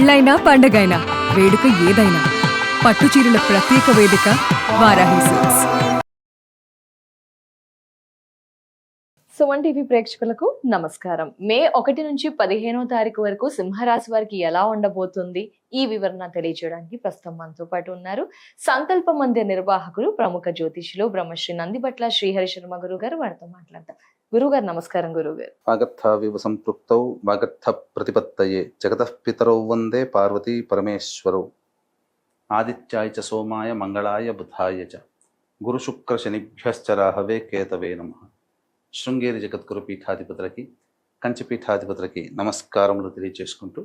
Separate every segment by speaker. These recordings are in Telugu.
Speaker 1: పెళ్ళైనా పండగైనా వేడుక ఏదైనా పట్టుచీరల ప్రత్యేక వేదిక వారాహి సిల్క్స్.
Speaker 2: సుమన్ టీవీ ప్రేక్షకులకు నమస్కారం. మే 1 నుంచి 15వ తారీఖు వరకు సింహరాశి వారికి ఎలా ఉండబోతుంది ఈ వివరణ తెలియజేయడానికి ప్రస్తుతం మనతో పాటు ఉన్నారు సంకల్ప మందిర్ నిర్వాహకులు, ప్రముఖ జ్యోతిషులు బ్రహ్మశ్రీ నందిబట్ల శ్రీహరి శర్మ గురువు గారు. వారితో మాట్లాడతాం. గురుగారు నమస్కారం. గురుగారు,
Speaker 3: వాగర్థావివ సంపృక్తౌ వాగర్థ ప్రతిపత్తయే జగతః పితరౌ వందే పార్వతీ పరమేశ్వరౌ ఆదిత్యాయ చ సోమాయ మంగళాయ బుధాయ చ గురు శుక్ర శనిభ్యశ్చ రాహవే కేతవే నమః. శృంగేరి జగద్గురు పీఠాధిపతులకి, కంచి పీఠాధిపతులకి నమస్కారములు తెలియజేసుకుంటూ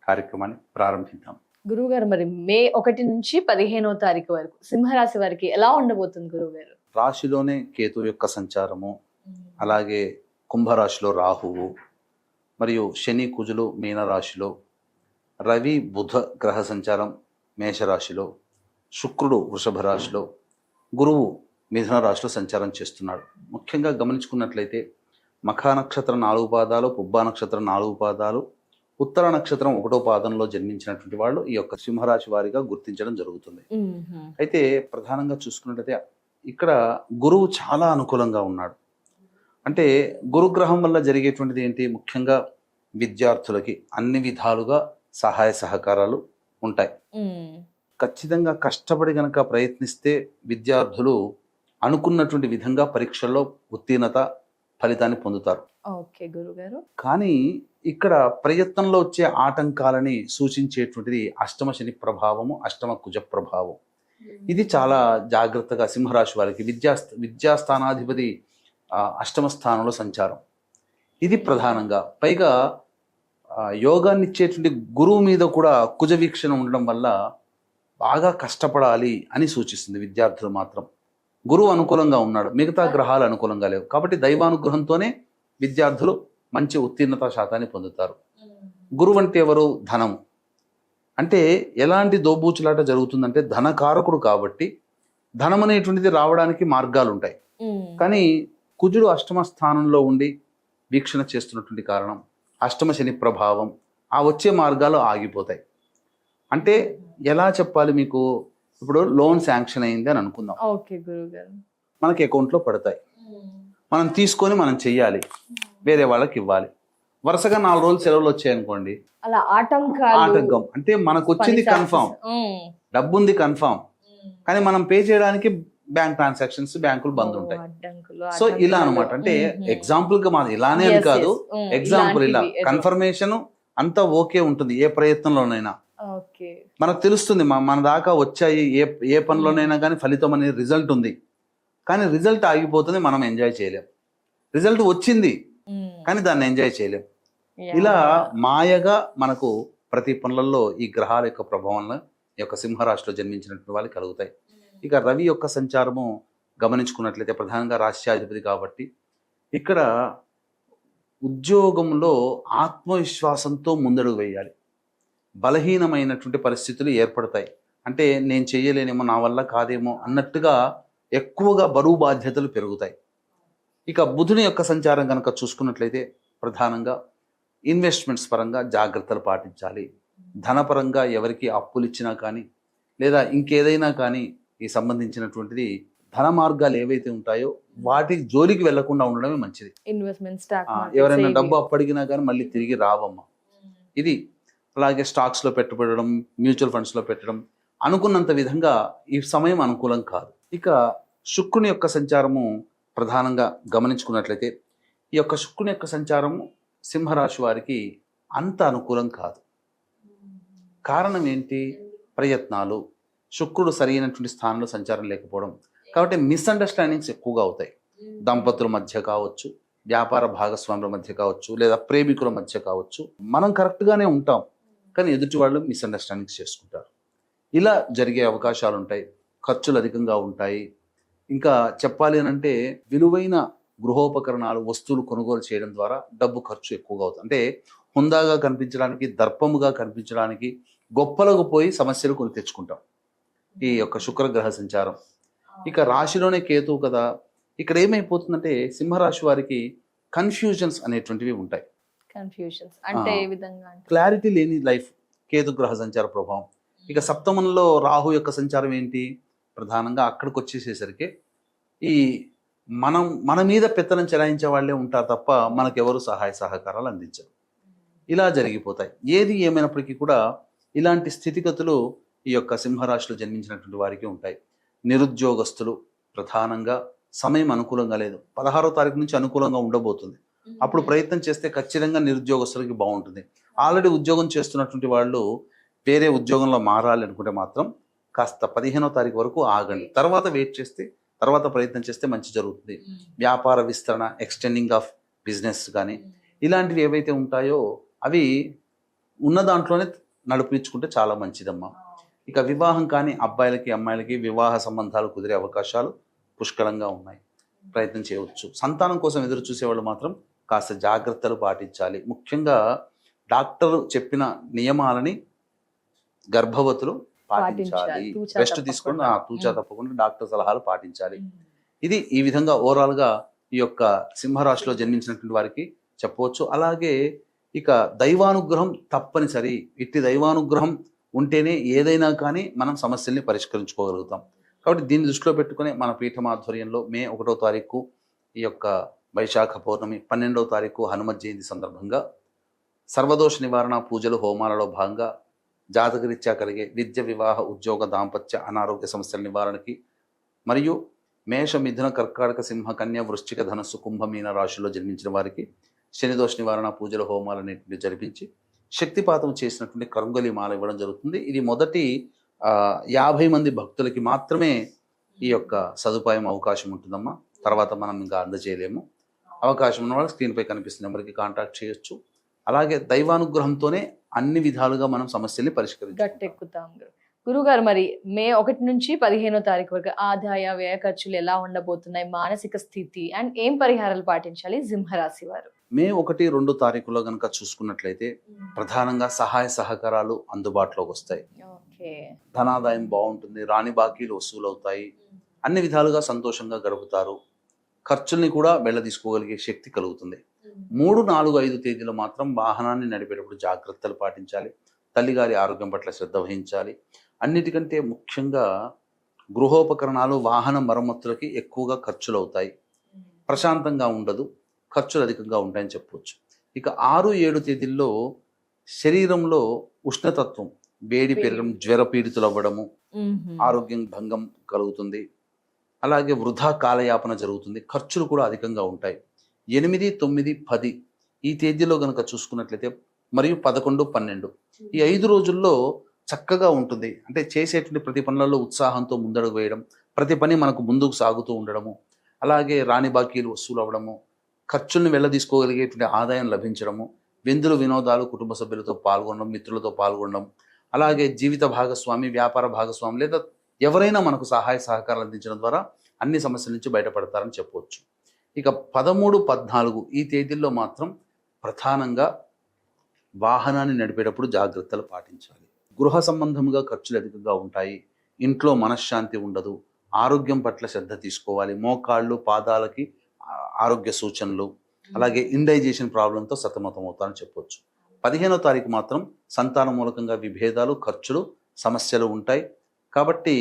Speaker 3: కార్యక్రమాన్ని ప్రారంభిద్దాం.
Speaker 2: గురుగారు, మరి మే 1 నుంచి 15వ తారీఖు వరకు సింహరాశి వారికి ఎలా ఉండబోతుంది గురుగారు?
Speaker 3: రాశిలోనే కేతు యొక్క సంచారము, అలాగే కుంభరాశిలో రాహువు, మరియు శని కుజులు మీనరాశిలో, రవి బుధ గ్రహ సంచారం మేషరాశిలో, శుక్రుడు వృషభ రాశిలో, గురువు మిథున రాశిలో సంచారం చేస్తున్నాడు. ముఖ్యంగా గమనించుకున్నట్లయితే మఖా నక్షత్రం 4 పాదాలు, పుబ్బా నక్షత్రం 4 పాదాలు, ఉత్తర నక్షత్రం 1వ పాదంలో జన్మించినటువంటి వాళ్ళు ఈ యొక్క సింహరాశి వారిగా గుర్తించడం జరుగుతుంది. అయితే ప్రధానంగా చూసుకున్నట్లయితే ఇక్కడ గురువు చాలా అనుకూలంగా ఉన్నాడు. అంటే గురుగ్రహం వల్ల జరిగేటువంటిది ఏంటి? ముఖ్యంగా విద్యార్థులకి అన్ని విధాలుగా సహాయ సహకారాలు ఉంటాయి. ఖచ్చితంగా కష్టపడి గనక ప్రయత్నిస్తే విద్యార్థులు అనుకున్నటువంటి విధంగా పరీక్షల్లో ఉత్తీర్ణత ఫలితాన్ని పొందుతారు.
Speaker 2: ఓకే గురుగారు.
Speaker 3: కానీ ఇక్కడ ప్రయత్నంలో వచ్చే ఆటంకాలని సూచించేటువంటిది అష్టమ శని ప్రభావము, అష్టమ కుజ ప్రభావం. ఇది చాలా జాగ్రత్తగా సింహరాశి వారికి విద్యాస్థానాధిపతి అష్టమ స్థానంలో సంచారం, ఇది ప్రధానంగా. పైగా యోగాన్ని ఇచ్చేటువంటి గురువు మీద కూడా కుజ వీక్షణ ఉండడం వల్ల బాగా కష్టపడాలి అని సూచిస్తుంది. విద్యార్థులు మాత్రం గురువు అనుకూలంగా ఉన్నాడు, మిగతా గ్రహాలు అనుకూలంగా లేవు. కాబట్టి దైవానుగ్రహంతోనే విద్యార్థులు మంచి ఉత్తీర్ణత శాతాన్ని పొందుతారు. గురువు అంటే ఎవరు? ధనము. అంటే ఎలాంటి దోబూచులాట జరుగుతుందంటే ధనకారకుడు కాబట్టి ధనం అనేటువంటిది రావడానికి మార్గాలు ఉంటాయి. కానీ కుజుడు అష్టమ స్థానంలో ఉండి వీక్షణ చేస్తున్నటువంటి కారణం అష్టమ శని ప్రభావం, ఆ వచ్చే మార్గాలు ఆగిపోతాయి. అంటే ఎలా చెప్పాలి మీకు? ఇప్పుడు లోన్ శాంక్షన్ అయింది అని అనుకుందాం.
Speaker 2: ఓకే గురుగారు.
Speaker 3: మనకి అకౌంట్లో పడతాయి, మనం తీసుకొని మనం చెయ్యాలి, వేరే వాళ్ళకి ఇవ్వాలి. వరుసగా 4 రోజులు సెలవులు వచ్చాయనుకోండి,
Speaker 2: అలా ఆటంకం.
Speaker 3: అంటే మనకు వచ్చింది కన్ఫామ్, డబ్బు ఉంది కన్ఫామ్, కానీ మనం పే చేయడానికి బ్యాంక్ ట్రాన్సాక్షన్స్, బ్యాంకులు బంద్ ఉంటాయి. సో ఇలా అనమాట. అంటే ఎగ్జాంపుల్ గా మాది ఇలానే అని కాదు, ఎగ్జాంపుల్ ఇలా కన్ఫర్మేషన్ అంతా ఓకే ఉంటుంది. ఏ ప్రయత్నంలోనైనా మనకు తెలుస్తుంది మన దాకా వచ్చాయి, ఏ పనిలోనైనా కానీ ఫలితం అనేది రిజల్ట్ ఉంది. కానీ రిజల్ట్ ఆగిపోతుంది, మనం ఎంజాయ్ చేయలేం. రిజల్ట్ వచ్చింది కానీ దాన్ని ఎంజాయ్ చేయలేం. ఇలా మాయగా మనకు ప్రతి పనులలో ఈ గ్రహాల యొక్క ప్రభావంలో ఈ యొక్క సింహరాశిలో జన్మించినటువంటి వాళ్ళు కలుగుతాయి. ఇక రవి యొక్క సంచారము గమనించుకున్నట్లయితే ప్రధానంగా రాష్ట్రాధిపతి కాబట్టి ఇక్కడ ఉద్యోగంలో ఆత్మవిశ్వాసంతో ముందడుగు వేయాలి. బలహీనమైనటువంటి పరిస్థితులు ఏర్పడతాయి. అంటే నేను చేయలేనేమో, నా వల్ల కాదేమో అన్నట్టుగా ఎక్కువగా బరువు బాధ్యతలు పెరుగుతాయి. ఇక బుధుని యొక్క సంచారం కనుక చూసుకున్నట్లయితే ప్రధానంగా ఇన్వెస్ట్మెంట్స్ పరంగా జాగ్రత్తలు పాటించాలి. ధనపరంగా ఎవరికి అప్పులు ఇచ్చినా కానీ లేదా ఇంకేదైనా కానీ ఈ సంబంధించినటువంటిది ధన మార్గాలు ఏవైతే ఉంటాయో వాటి జోలికి వెళ్లకుండా ఉండడమే మంచిది. ఎవరైనా డబ్బు అప్పడిగినా కానీ మళ్ళీ తిరిగి రావమ్మా, ఇది. అలాగే స్టాక్స్లో పెట్టుబడడం, మ్యూచువల్ ఫండ్స్లో పెట్టడం అనుకున్నంత విధంగా ఈ సమయం అనుకూలం కాదు. ఇక శుక్రుని యొక్క సంచారము ప్రధానంగా గమనించుకున్నట్లయితే ఈ యొక్క శుక్రుని యొక్క సంచారము సింహరాశి వారికి అంత అనుకూలం కాదు. కారణం ఏంటి? ప్రయత్నాలు, శుక్రుడు సరైనటువంటి స్థానంలో సంచారం లేకపోవడం. కాబట్టి మిస్అండర్స్టాండింగ్స్ ఎక్కువగా అవుతాయి. దంపతుల మధ్య కావచ్చు, వ్యాపార భాగస్వాముల మధ్య కావచ్చు, లేదా ప్రేమికుల మధ్య కావచ్చు. మనం కరెక్ట్గానే ఉంటాం కానీ ఎదుటి వాళ్ళు మిస్అండర్స్టాండింగ్స్ చేసుకుంటారు. ఇలా జరిగే అవకాశాలు ఉంటాయి. ఖర్చులు అధికంగా ఉంటాయి. ఇంకా చెప్పాలి అని అంటే విలువైన గృహోపకరణాలు, వస్తువులు కొనుగోలు చేయడం ద్వారా డబ్బు ఖర్చు ఎక్కువగా అవుతుంది. అంటే హుందాగా కనిపించడానికి, దర్పముగా కనిపించడానికి గొప్పలకు పోయి సమస్యలు కొని తెచ్చుకుంటాం ఈ యొక్క శుక్రగ్రహ సంచారం. ఇక రాశిలోనే కేతువు కదా, ఇక్కడ ఏమైపోతుందంటే సింహరాశి వారికి కన్ఫ్యూజన్స్ అనేటువంటివి ఉంటాయి.
Speaker 2: కన్ఫ్యూజన్స్ అంటే ఏ విధంగా?
Speaker 3: క్లారిటీ లేని లైఫ్. కేతుగ్రహ సంచార ప్రభావం. ఇక సప్తమంలో రాహు యొక్క సంచారం ఏంటి? ప్రధానంగా అక్కడికి వచ్చేసేసరికి ఈ మన మీద పెత్తనం చెలాయించే వాళ్ళే ఉంటారు తప్ప మనకెవరు సహాయ సహకారాలు అందించరు. ఇలా జరిగిపోతాయి. ఏది ఏమైనప్పటికీ కూడా ఇలాంటి స్థితిగతులు ఈ యొక్క సింహరాశిలో జన్మించినటువంటి వారికి ఉంటాయి. నిరుద్యోగస్తులు ప్రధానంగా సమయం అనుకూలంగా లేదు. 16వ తారీఖు నుంచి అనుకూలంగా ఉండబోతుంది. అప్పుడు ప్రయత్నం చేస్తే ఖచ్చితంగా నిరుద్యోగస్తులకి బాగుంటుంది. ఆల్రెడీ ఉద్యోగం చేస్తున్నటువంటి వాళ్ళు వేరే ఉద్యోగంలో మారాలి అనుకుంటే మాత్రం కాస్త 15వ తారీఖు వరకు ఆగండి. తర్వాత వెయిట్ చేస్తే, తర్వాత ప్రయత్నం చేస్తే మంచి జరుగుతుంది. వ్యాపార విస్తరణ, ఎక్స్టెండింగ్ ఆఫ్ బిజినెస్ కానీ ఇలాంటివి ఏవైతే ఉంటాయో అవి ఉన్న దాంట్లోనే నడిపించుకుంటే చాలా మంచిదమ్మా. ఇక వివాహం కానీ అబ్బాయిలకి అమ్మాయిలకి వివాహ సంబంధాలు కుదిరే అవకాశాలు పుష్కలంగా ఉన్నాయి. ప్రయత్నం చేయవచ్చు. సంతానం కోసం ఎదురు చూసేవాళ్ళు మాత్రం కాస్త జాగ్రత్తలు పాటించాలి. ముఖ్యంగా డాక్టర్ చెప్పిన నియమాలని గర్భవతులు పాటించాలి.
Speaker 2: తూచా
Speaker 3: రెస్ట్
Speaker 2: తప్పకుండా.
Speaker 3: తీసుకొని తూచా తప్పకుండా డాక్టర్ సలహాలు పాటించాలి. ఇది ఈ విధంగా ఓవరాల్గా ఈ యొక్క సింహరాశిలో జన్మించినటువంటి వారికి చెప్పవచ్చు. అలాగే ఇక దైవానుగ్రహం తప్పనిసరి. ఇట్టి దైవానుగ్రహం ఉంటేనే ఏదైనా కానీ మనం సమస్యల్ని పరిష్కరించుకోగలుగుతాం. కాబట్టి దీన్ని దృష్టిలో పెట్టుకుని మన పీఠం ఆధ్వర్యంలో మే 1వ తారీఖు ఈ యొక్క వైశాఖ పౌర్ణమి, 12వ తారీఖు హనుమత్ జయంతి సందర్భంగా సర్వదోష నివారణ పూజలు హోమాలలో భాగంగా జాతకరీత్యా కలిగే విద్య, వివాహ, ఉద్యోగ, దాంపత్య, అనారోగ్య సమస్యల నివారణకి మరియు మేష, మిథున, కర్కాటక, సింహ, కన్య, వృశ్చిక, ధనస్సు, కుంభ, మీన రాశుల్లో జన్మించిన వారికి శనిదోష నివారణ పూజలు హోమాలన్నింటినీ జరిపించి శక్తిపాతం చేసినటువంటి కరుంగలి మాల ఇవ్వడం జరుగుతుంది. ఇది మొదటి 50 మంది భక్తులకి మాత్రమే ఈ యొక్క సదుపాయం అవకాశం ఉంటుందమ్మా. తర్వాత మనం ఇంకా అందజేయలేము. అవకాశం ఉన్న వాళ్ళు స్క్రీన్పై కనిపిస్తున్న నెంబర్కి కాంటాక్ట్ చేయొచ్చు. అలాగే దైవానుగ్రహంతోనే అన్ని విధాలుగా మనం సమస్యల్ని పరిష్కరించాలి.
Speaker 2: గట్టెక్కుతాం. గురుగారు, మరి మే 1 నుంచి 15వ తారీఖు వరకు ఆదాయ వ్యయ ఖర్చులు ఎలా ఉండబోతున్నాయి, మానసిక స్థితి అండ్ ఏం పరిహారాలు పాటించాలి సింహరాశి వారు?
Speaker 3: మే 1, 2 తారీఖులో కనుక చూసుకున్నట్లయితే ప్రధానంగా సహాయ సహకారాలు అందుబాటులోకి వస్తాయి. ధనాదాయం బాగుంటుంది. రాని బాకీలు వసూలవుతాయి. అన్ని విధాలుగా సంతోషంగా గడుపుతారు. ఖర్చుల్ని కూడా వెళ్ళదీసుకోగలిగే శక్తి కలుగుతుంది. 3, 4, 5 తేదీలో మాత్రం వాహనాన్ని నడిపేటప్పుడు జాగ్రత్తలు పాటించాలి. తల్లిగారి ఆరోగ్యం పట్ల శ్రద్ధ వహించాలి. అన్నిటికంటే ముఖ్యంగా గృహోపకరణాలు, వాహన మరమ్మతులకి ఎక్కువగా ఖర్చులు అవుతాయి. ప్రశాంతంగా ఉండదు, ఖర్చులు అధికంగా ఉంటాయని చెప్పవచ్చు. ఇక 6, 7 తేదీల్లో శరీరంలో ఉష్ణతత్వం, వేడి పెరగడం, జ్వర పీడితులు అవ్వడము, ఆరోగ్యం భంగం కలుగుతుంది. అలాగే వృధా కాలయాపన జరుగుతుంది. ఖర్చులు కూడా అధికంగా ఉంటాయి. 8, 9, 10 ఈ తేదీలో కనుక చూసుకున్నట్లయితే మరియు 11, 12 ఈ 5 రోజుల్లో చక్కగా ఉంటుంది. అంటే చేసేటువంటి ప్రతి పనులలో ఉత్సాహంతో ముందడుగు వేయడం, ప్రతి పని మనకు ముందుకు సాగుతూ ఉండడము, అలాగే రాని బాకీలు వసూలు అవ్వడము, ఖర్చుల్ని వెళ్ళదీసుకోగలిగేటువంటి ఆదాయం లభించడము, విందులు, వినోదాలు, కుటుంబ సభ్యులతో పాల్గొనడం, మిత్రులతో పాల్గొనడం, అలాగే జీవిత భాగస్వామి, వ్యాపార భాగస్వామి లేదా ఎవరైనా మనకు సహాయ సహకారాలు అందించడం ద్వారా అన్ని సమస్యల నుంచి బయటపడతారని చెప్పవచ్చు. ఇక 13, 14 ఈ తేదీల్లో మాత్రం ప్రధానంగా వాహనాన్ని నడిపేటప్పుడు జాగ్రత్తలు పాటించాలి. గృహ సంబంధంగా ఖర్చులు అధికంగా ఉంటాయి. ఇంట్లో మనశ్శాంతి ఉండదు. ఆరోగ్యం పట్ల శ్రద్ధ తీసుకోవాలి. మోకాళ్ళు, పాదాలకి ఆరోగ్య సూచనలు, అలాగే ఇండైజేషన్ ప్రాబ్లంతో సతమతం అవుతారని చెప్పొచ్చు. 15వ తారీఖు మాత్రం సంతాన మూలకంగా విభేదాలు, ఖర్చులు, సమస్యలు ఉంటాయి. కాబట్టి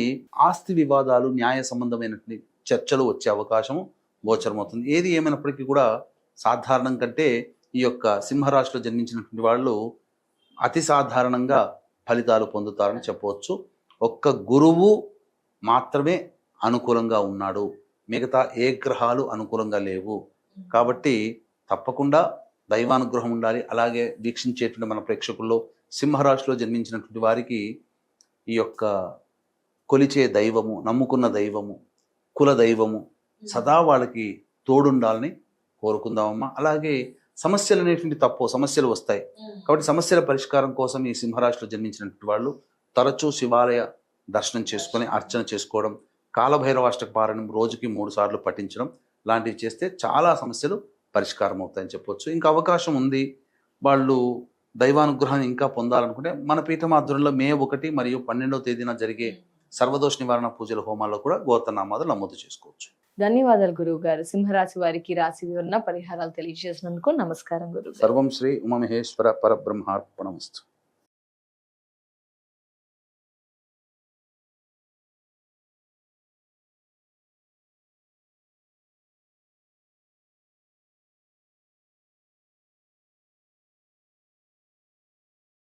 Speaker 3: ఆస్తి వివాదాలు, న్యాయ సంబంధమైనటువంటి చర్చలు వచ్చే అవకాశము గోచరమవుతుంది. ఏది ఏమైనప్పటికీ కూడా సాధారణం కంటే ఈ యొక్క సింహరాశిలో జన్మించినటువంటి వాళ్ళు అతి సాధారణంగా ఫలితాలు పొందుతారని చెప్పవచ్చు. ఒక్క గురువు మాత్రమే అనుకూలంగా ఉన్నాడు. మిగతా ఏ గ్రహాలు అనుకూలంగా లేవు. కాబట్టి తప్పకుండా దైవానుగ్రహం ఉండాలి. అలాగే వీక్షించేటువంటి మన ప్రేక్షకుల్లో సింహరాశిలో జన్మించినటువంటి వారికి ఈ యొక్క కొలిచే దైవము, నమ్ముకున్న దైవము, కుల దైవము సదా వాళ్ళకి తోడుండాలని కోరుకుందామమ్మా. అలాగే సమస్యలు అనేటువంటి సమస్యలు వస్తాయి. కాబట్టి సమస్యల పరిష్కారం కోసం ఈ సింహరాశిలో జన్మించినటువంటి వాళ్ళు తరచూ శివాలయ దర్శనం చేసుకొని అర్చన చేసుకోవడం, కాలభైరవాష్టక పారాయణం రోజుకి 3 సార్లు పఠించడం లాంటివి చేస్తే చాలా సమస్యలు పరిష్కారం అవుతాయని చెప్పొచ్చు. ఇంకా అవకాశం ఉంది వాళ్ళు దైవానుగ్రహాన్ని ఇంకా పొందాలనుకుంటే మన పీఠం ఆధ్వర్యంలో మే 1 మరియు 12వ తేదీన జరిగే సర్వదోష నివారణ పూజల హోమాల్లో కూడా గోత్రనామాలు నమోదు చేసుకోవచ్చు.
Speaker 2: ధన్యవాదాలు గురువు గారు. సింహరాశి వారికి రాశి వివరణ పరిహారాలు తెలియజేసినందుకు నమస్కారం గురువు.
Speaker 3: సర్వం శ్రీ ఉమామహేశ్వర పరబ్రహ్మార్పణమస్తు.